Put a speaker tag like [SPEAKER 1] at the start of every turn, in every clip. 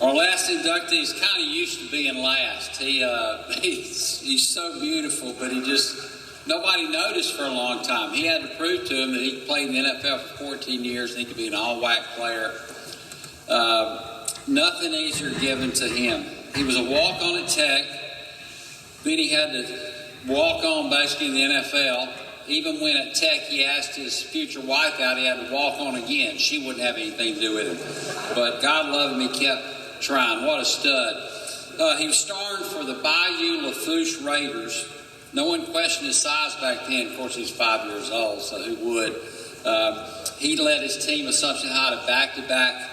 [SPEAKER 1] Our last inductee is kind of used to being last. He's so beautiful, but nobody noticed for a long time. He had to prove to him that he played in the NFL for 14 years and he could be an all-WAC player. Nothing easier given to him. He was a walk-on at Tech. Then he had to walk on basically in the NFL. Even when at Tech he asked his future wife out, he had to walk on again. She wouldn't have anything to do with him. But God loved him, he kept trying. What a stud. He was starring for the Bayou Lafourche Raiders. No one questioned his size back then. Of course, he's 5 years old, so who would? He led his team Assumption High to back-to-back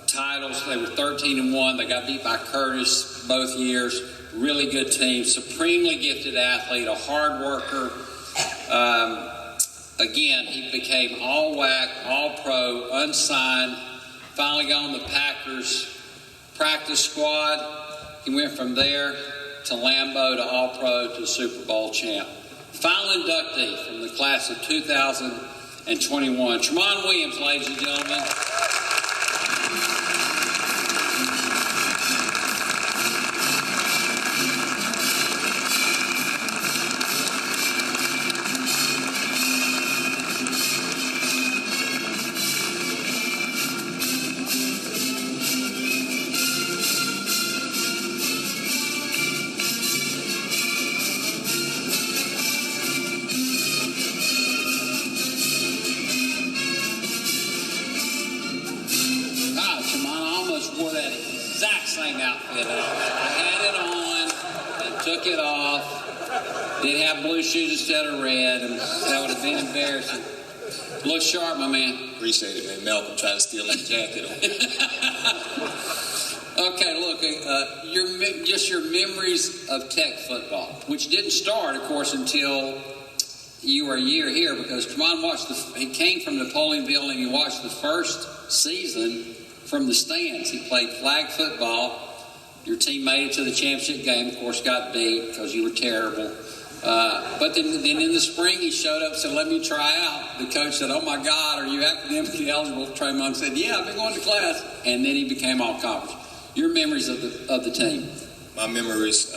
[SPEAKER 1] titles. They were 13-1. They got beat by Curtis both years. Really good team. Supremely gifted athlete, a hard worker. Again, he became all-WAC, all-pro, unsigned. Finally got on the Packers practice squad. He went from there to Lambeau to All-Pro to Super Bowl champ. Final inductee from the class of 2021, Tramon Williams, ladies and gentlemen. Wore that exact same outfit. I had it on and took it off. Did have blue shoes instead of red, and that would have been embarrassing. Look sharp, my man.
[SPEAKER 2] Appreciate it, man. Malcolm tried to steal my jacket.
[SPEAKER 1] Okay, look, your memories of Tech football, which didn't start, of course, until you were a year here, because Tramon he came from Napoleonville and he watched the first season from the stands. He played flag football. Your team made it to the championship game. Of course, got beat because you were terrible. But then in the spring, he showed up and said, "Let me try out." The coach said, "Oh, my God, are you academically eligible?" Tramon said, "Yeah, I've been going to class." And then he became all-conference. Your memories of the team?
[SPEAKER 2] My memories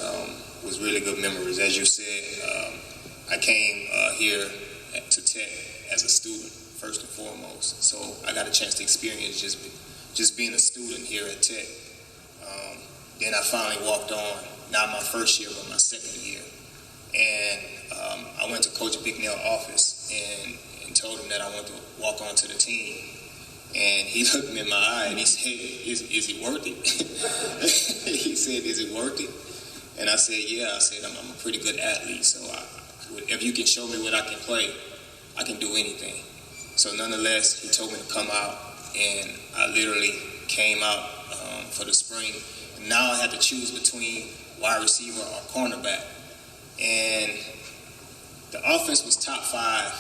[SPEAKER 2] was really good memories. As you said, I came here to Tech as a student, first and foremost. So I got a chance to experience just being a student here at Tech. Then I finally walked on, not my first year, but my second year. And I went to Coach Bicknell's office and told him that I wanted to walk on to the team. And he looked me in my eye and he said, is it worth it? He said, "Is it worth it?" And I said, "Yeah." I said, I'm a pretty good athlete, so if you can show me what I can play, I can do anything. So nonetheless, he told me to come out, and I literally came out for the spring. And now I had to choose between wide receiver or cornerback. And the offense was top 5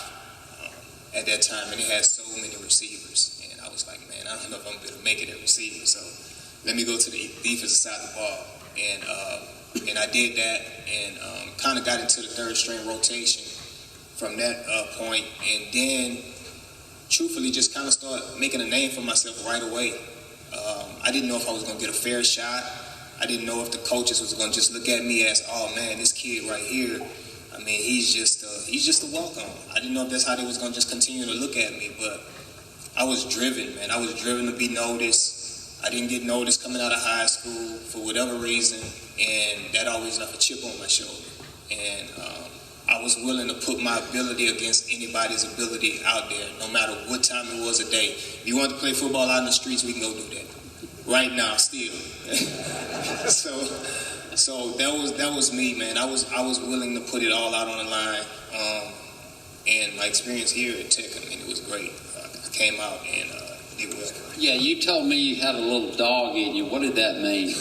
[SPEAKER 2] at that time, and it had so many receivers. And I was like, man, I don't know if I'm going to make it at receiver, so let me go to the defensive side of the ball. And I did that and kind of got into the third string rotation from that point. And then, truthfully, just kind of started making a name for myself right away. I didn't know if I was going to get a fair shot. I didn't know if the coaches was going to just look at me as, "Oh man, this kid right here, I mean, he's just a walk-on." I didn't know if that's how they was going to just continue to look at me, but I was driven, man. I was driven to be noticed. I didn't get noticed coming out of high school for whatever reason, and that always left a chip on my shoulder. And I was willing to put my ability against anybody's ability out there, no matter what time it was a day. If you want to play football out in the streets, we can go do that. Right now, still. So that was me, man. I was willing to put it all out on the line. And my experience here at Tech, I mean, it was great. I came out and did well.
[SPEAKER 1] Yeah, you told me you had a little dog in you. What did that mean?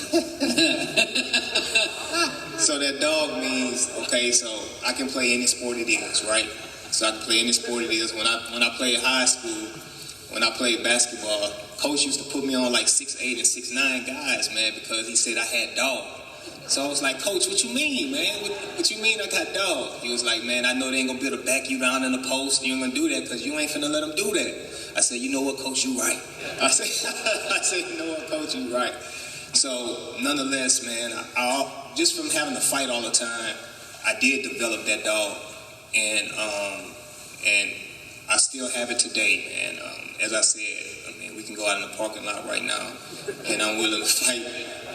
[SPEAKER 2] So that dog means, okay, so I can play any sport it is, right? So I can play any sport it is. When I played high school, when I played basketball, coach used to put me on like 6'8" and 6'9" guys, man, because he said I had dog. So I was like, "Coach, what you mean, man? What you mean I got dog?" He was like, "Man, I know they ain't gonna be able to back you down in the post. You ain't gonna do that because you ain't finna let them do that." I said, you know what, Coach, you right. I said, you know what, Coach, you right. So, nonetheless, man, just from having to fight all the time, I did develop that dog, and I still have it today, man. As I said, I mean, we can go out in the parking lot right now, and I'm willing to fight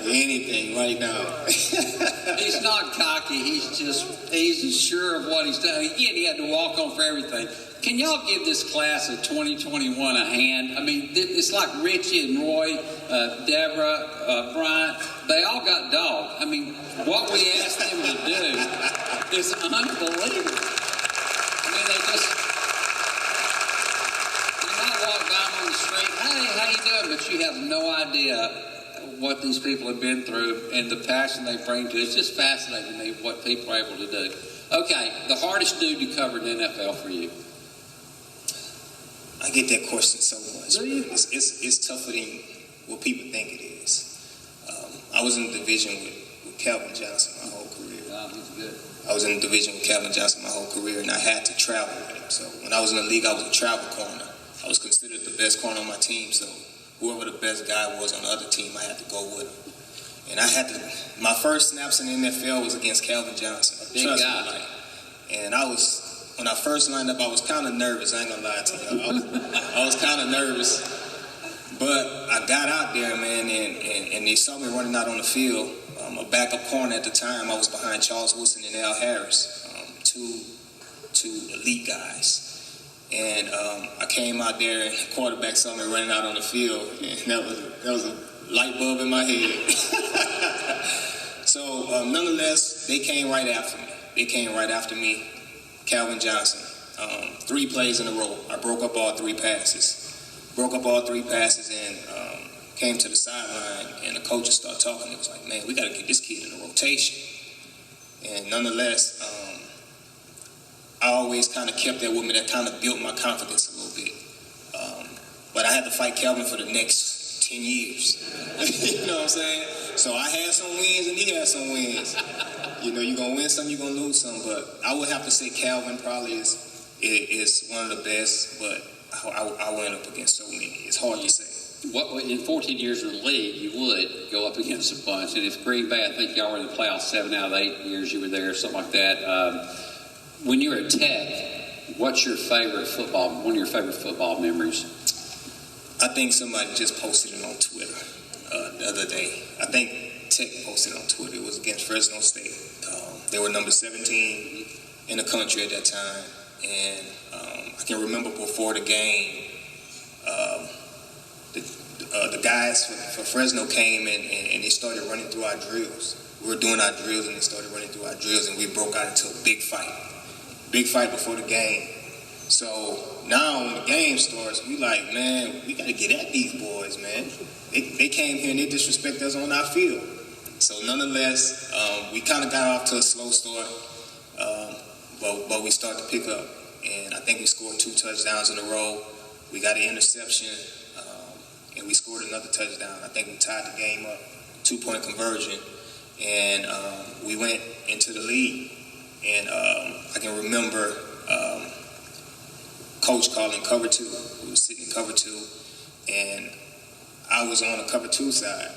[SPEAKER 2] for anything right now.
[SPEAKER 1] He's not cocky. He's sure of what he's done. Again, he had to walk on for everything. Can y'all give this class of 2021 a hand? I mean, it's like Richie and Roy, Deborah, Bryant. They all got dogs. I mean, what we asked them to do is unbelievable. I mean, they just, you might walk by them on the street, hey, how you doing? But you have no idea what these people have been through and the passion they bring to it. It's just fascinating to me what people are able to do. Okay, the hardest dude to cover in the NFL for you?
[SPEAKER 2] I get that question so much.
[SPEAKER 1] Do you?
[SPEAKER 2] It's tougher than what people think it is. I was in the division with Calvin Johnson my whole career.
[SPEAKER 1] He's good.
[SPEAKER 2] I was in the division with Calvin Johnson my whole career, and I had to travel with him. So when I was in the league, I was a travel corner. I was considered the best corner on my team, so whoever the best guy was on the other team, I had to go with him. And my first snaps in the NFL was against Calvin Johnson.
[SPEAKER 1] Big guy.
[SPEAKER 2] And when I first lined up, I was kind of nervous. I ain't gonna lie to you. I was kind of nervous. But I got out there, man, and they saw me running out on the field. A backup corner at the time, I was behind Charles Wilson and Al Harris, two elite guys. And I came out there, and the quarterback saw me running out on the field, and that was a light bulb in my head. So, nonetheless, they came right after me. Calvin Johnson, 3 plays in a row. I broke up all 3 passes. And came to the sideline, and the coaches started talking. It was like, man, we got to get this kid in the rotation. And nonetheless, I always kind of kept that with me. That kind of built my confidence a little bit. But I had to fight Calvin for the next 10 years. You know what I'm saying? So I had some wins, and he had some wins. You know, you're going to win some, you're going to lose some. But I would have to say Calvin probably is one of the best, but I went up against so many. It's hard to say.
[SPEAKER 1] In 14 years in the league, you would go up against a bunch. And if Green Bay, I think y'all were in the playoffs 7 out of 8 years you were there, something like that. When you were at Tech, what's your favorite one of your favorite football memories?
[SPEAKER 2] I think somebody just posted it on Twitter the other day. I think Tech posted on Twitter. It was against Fresno State. They were number 17 in the country at that time. And I can remember before the game, the guys for Fresno came and they started running through our drills. We were doing our drills, and they started running through our drills, and we broke out into a big fight before the game. So now when the game starts, we like, man, we got to get at these boys, man. They came here and they disrespect us on our field. So nonetheless, we kind of got off to a slow start, but we started to pick up. And I think we scored 2 touchdowns in a row. We got an interception, and we scored another touchdown. I think we tied the game up, 2-point conversion. And we went into the lead. And I can remember Coach calling cover 2. We were sitting in cover 2. And I was on the cover 2 side.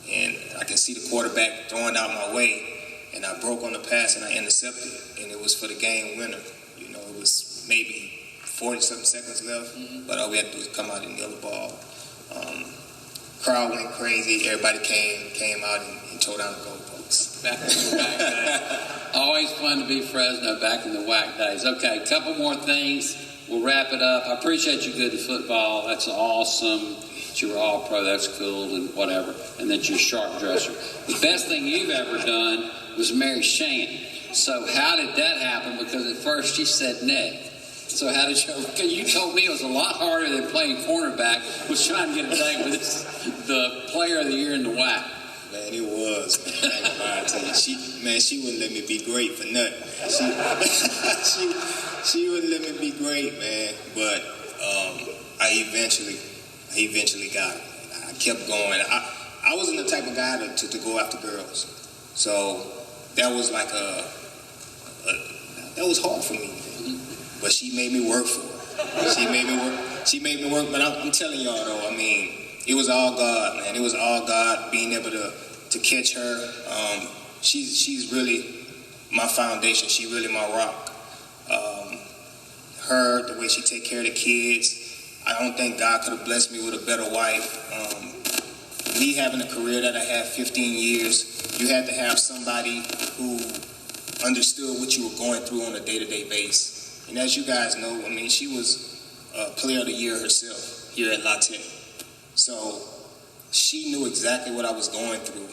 [SPEAKER 2] And I can see the quarterback throwing out my way. And I broke on the pass, and I intercepted it. And it was for the game winner. You know, it was maybe 40-something seconds left. Mm-hmm. But all we had to do was come out and nail the ball. Crowd went crazy. Everybody came out and tore down the goalposts.
[SPEAKER 1] Back in the WAC days. Always fun to be Fresno back in the WAC days. Okay, a couple more things. We'll wrap it up. I appreciate you good at football. That's awesome. That you were all pro. That's cool and whatever. And that you're a sharp dresser. The best thing you've ever done was marry Shan. So how did that happen? Because at first she said nay. So how did you told me it was a lot harder than playing cornerback, was trying to get a date with the player of the year in the WAC.
[SPEAKER 2] Man, it was, man. I ain't gonna lie to you. She wouldn't let me be great for nothing. She wouldn't let me be great, man. But I eventually got it. I kept going. I wasn't the type of guy to go after girls. So that was like that was hard for me. But she made me work for it. She made me work, but I'm telling y'all though, I mean, it was all God, man. It was all God being able to catch her. She's really my foundation. She really my rock. Her, the way she take care of the kids, I don't think God could have blessed me with a better wife. Me having a career that I had 15 years, you had to have somebody who understood what you were going through on a day-to-day basis. And as you guys know, I mean, she was Player of the Year herself here at La Tech. So she knew exactly what I was going through,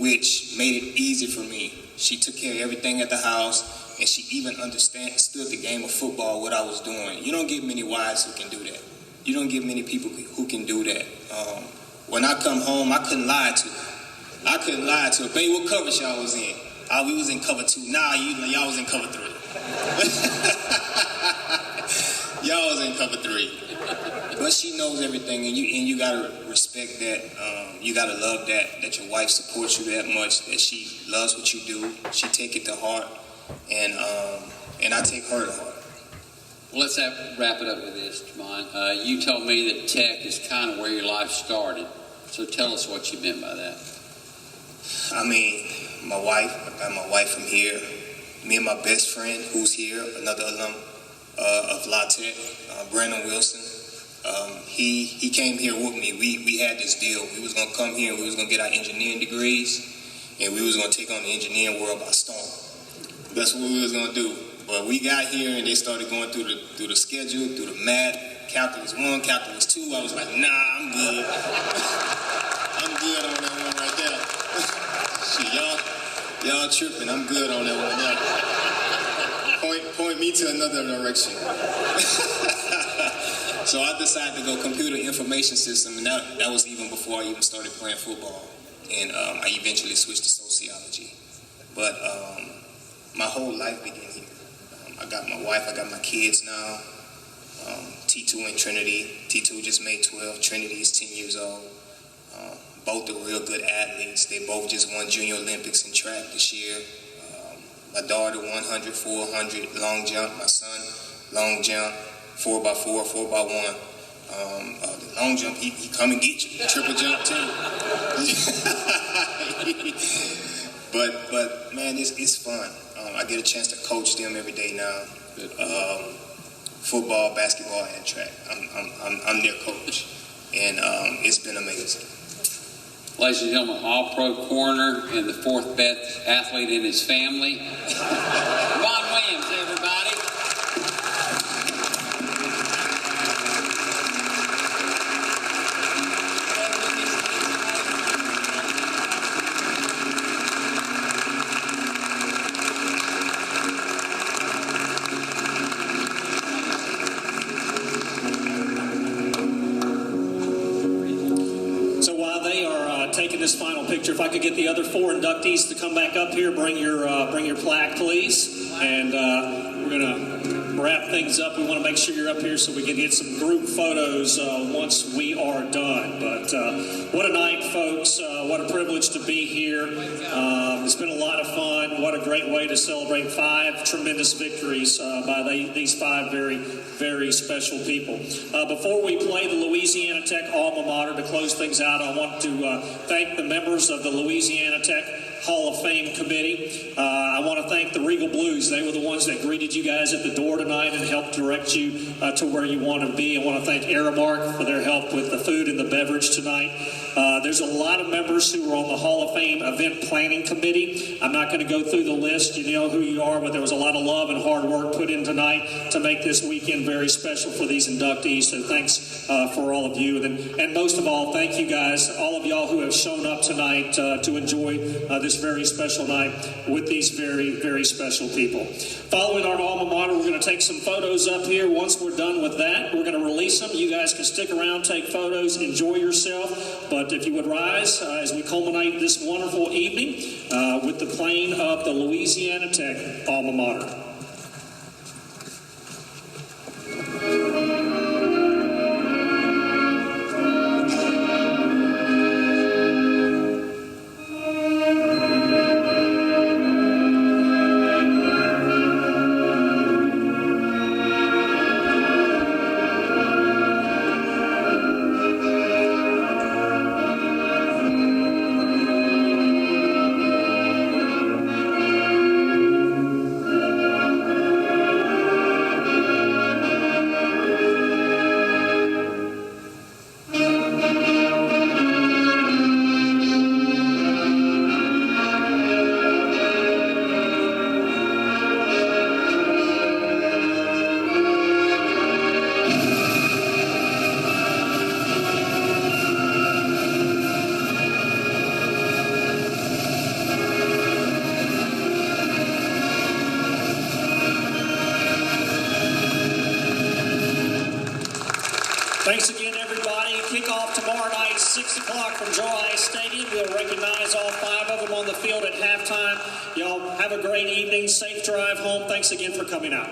[SPEAKER 2] which made it easy for me. She took care of everything at the house, and she even understood the game of football, what I was doing. You don't get many wives who can do that. You don't get many people who can do that. When I come home, I couldn't lie to her. I couldn't lie to her. Babe, what coverage y'all was in? We was in cover 2. Nah, y'all was in cover 3. Y'all was in cover 3. But she knows everything, and you gotta respect that. You gotta love that your wife supports you that much, that she loves what you do. She take it to heart, and I take her to heart.
[SPEAKER 1] Well, let's wrap it up with this, Tramon. You told me that Tech is kind of where your life started. So tell us what you meant by that.
[SPEAKER 2] I mean, my wife, I got my wife from here. Me and my best friend, who's here, another alum of La Tech, Brandon Wilson. He came here with me. We had this deal. We was gonna come here and we was gonna get our engineering degrees, and we was gonna take on the engineering world by storm. That's what we was gonna do. But we got here and they started going through the schedule, through the math, calculus 1, calculus 2. I was like, nah, I'm good. I'm good on that one right there. Shit, y'all tripping. I'm good on that one there. Point me to another direction. So I decided to go computer information system, and that was even before I even started playing football. And I eventually switched to sociology. But my whole life began here. I got my wife, I got my kids now. T2 and Trinity. T2 just made 12. Trinity is 10 years old. Both are real good athletes. They both just won Junior Olympics in track this year. My daughter, 100, 400, long jump. My son, long jump, 4x4, 4x1. The long jump, he come and get you. The triple jump too. But man, it's fun. I get a chance to coach them every day now. Football, basketball, and track. I'm their coach, and it's been amazing.
[SPEAKER 1] Ladies and gentlemen, all-pro corner and the 4th best athlete in his family, Ron Williams, everybody.
[SPEAKER 3] This final picture, if I could get the other 4 inductees to come back up here, bring your plaque, please. And we're gonna wrap things up. We want to make sure you're up here so we can get some group photos once we are done. But what a night, folks! What a privilege to be here. It's been a lot of fun. What a great way to celebrate 5 tremendous victories by these 5 very, very special people. Before we play the Louisiana Tech alma mater to close things out, I want to thank the members of the Louisiana Tech Hall of Fame committee. I want to thank the Regal Blues. They were the ones that greeted you guys at the door tonight and helped direct you to where you want to be. I want to thank Aramark for their help with the food and the beverage tonight. There's a lot of members who were on the Hall of Fame event planning committee. I'm not going to go through the list. You know who you are, but there was a lot of love and hard work put in tonight to make this weekend very special for these inductees. So thanks for all of you. And most of all, thank you guys, all of y'all who have shown up tonight to enjoy this very special night with these very, very special people. Following our alma mater, we're going to take some photos up here. Once we're done with that, we're going to release them. You guys can stick around, take photos, enjoy yourself. But if you would rise as we culminate this wonderful evening with the playing of the Louisiana Tech alma mater. o'clock from Joe Ice Stadium. We'll recognize all 5 of them on the field at halftime. Y'all have a great evening. Safe drive home. Thanks again for coming out.